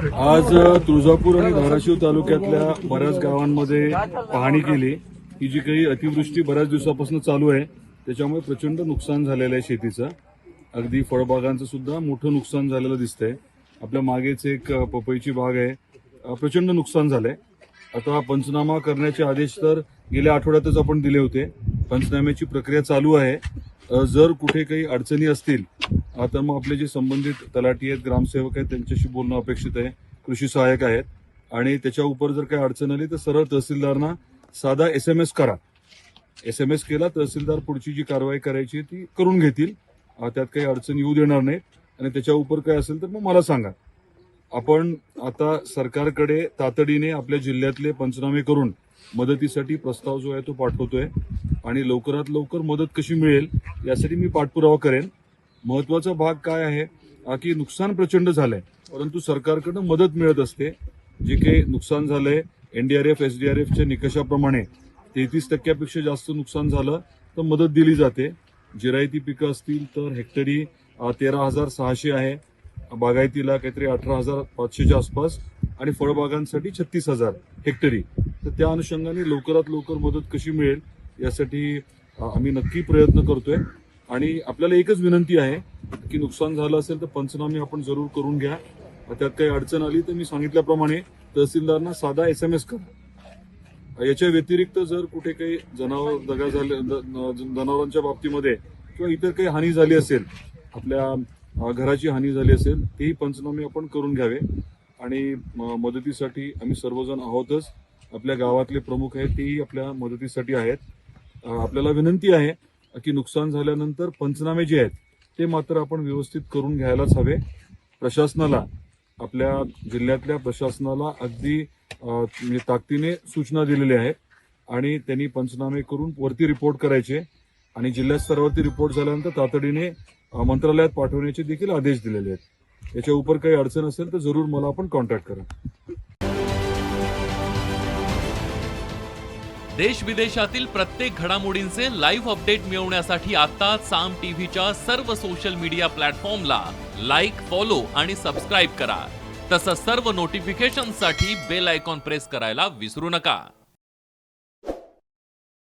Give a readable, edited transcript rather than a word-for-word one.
आज तुळजापूर आणि धाराशिव तालुक्यातल्या बऱ्याच गावांमध्ये पाहणी केली. ही जी काही अतिवृष्टी बऱ्याच दिवसापासून चालू आहे त्याच्यामुळे प्रचंड नुकसान झालेलं आहे शेतीचं. अगदी फळबागांचं सुद्धा मोठं नुकसान झालेलं दिसतंय. आपल्या मागेच एक पपईची बाग आहे, प्रचंड नुकसान झालंय. आता पंचनामा करण्याचे आदेश तर गेल्या आठवड्यातच आपण दिले होते. पंचनाम्याची प्रक्रिया चालू आहे. जर कुठे काही अडचणी असतील तर मग आपले जे संबंधित तलाठी आहेत, ग्रामसेवक आहेत, त्यांच्याशी बोलणं अपेक्षित आहे. कृषी सहाय्यक आहेत आणि त्याच्या उपर जर काही अडचण आली तर सरळ तहसीलदारांना साधा SMS करा. SMS केला तहसीलदार पुढची जी कारवाई करायची ती करून घेतील. त्यात काही अडचण येऊ देणार नाही आणि त्याच्या उपर काय असेल तर मग मला सांगा. आपण आता सरकारकडे तातडीने आपल्या जिल्ह्यातले पंचनामे करून मदतीसाठी प्रस्ताव जो आहे तो पाठवतोय आणि लवकरात लवकर मदत कशी मिळेल यासाठी मी पाठपुरावा करेन. महत्वाचा भाग काय आहे की नुकसान प्रचंड झालंय परंतु सरकारकडून मदत मिळत असते. जे काही नुकसान झालंय NDRF SDRFच्या निकषाप्रमाणे 33% जास्त नुकसान झालं तर मदत दिली जाते. जिरायती पिकं असतील तर हेक्टरी 13,600 आहे, बागायतीला काहीतरी 18,500च्या आसपास आणि फळबागांसाठी 36,000 हेक्टरी. तर त्या अनुषंगाने लवकरात लवकर मदत कशी मिळेल यासाठी आम्ही नक्की प्रयत्न करतोय आणि आपल्याला एकच विनंती आहे की नुकसान झालं असेल तर पंचनामे आपण जरूर करून घ्या. त्यात काही अडचण आली तर मी सांगितल्याप्रमाणे तहसीलदारांना साधा SMS करा. याच्या व्यतिरिक्त जर कुठे काही जनावर दगा झाले, जनावरांच्या बाबतीमध्ये किंवा इतर काही हानी झाली असेल, आपल्या घराची हानी झाली असेल, तेही पंचनामे आपण करून घ्यावे आणि मदतीसाठी आम्ही सर्वजण आहोतच. आपल्या गावातले प्रमुख आहेत तेही आपल्या मदतीसाठी आहेत. आपल्याला विनंती आहे की नुकसान झाल्यानंतर पंचनामे जे आहेत ते मात्र आपण व्यवस्थित करून घ्यायलाच हवे. प्रशासनाला, आपल्या जिल्ह्यातल्या प्रशासनाला अगदी ताकदीने सूचना दिलेल्या आहेत आणि त्यांनी पंचनामे करून वरती रिपोर्ट करायचे आणि जिल्हा स्तरावरती रिपोर्ट झाल्यानंतर तातडीने मंत्रालयात पाठवण्याचे देखील आदेश दिलेले आहेत. याच्या उपर काही अडचण असेल तर जरूर मला आपण कॉन्टॅक्ट करा. देश विदेशातील प्रत्येक घडामोडींचे लाईव्ह अपडेट मिळवण्यासाठी आता साम टीव्हीच्या सर्व सोशल मीडिया प्लॅटफॉर्मला लाईक, फॉलो आणि सबस्क्राईब करा. तसंच सर्व नोटिफिकेशनसाठी बेल आयकॉन प्रेस करायला विसरू नका.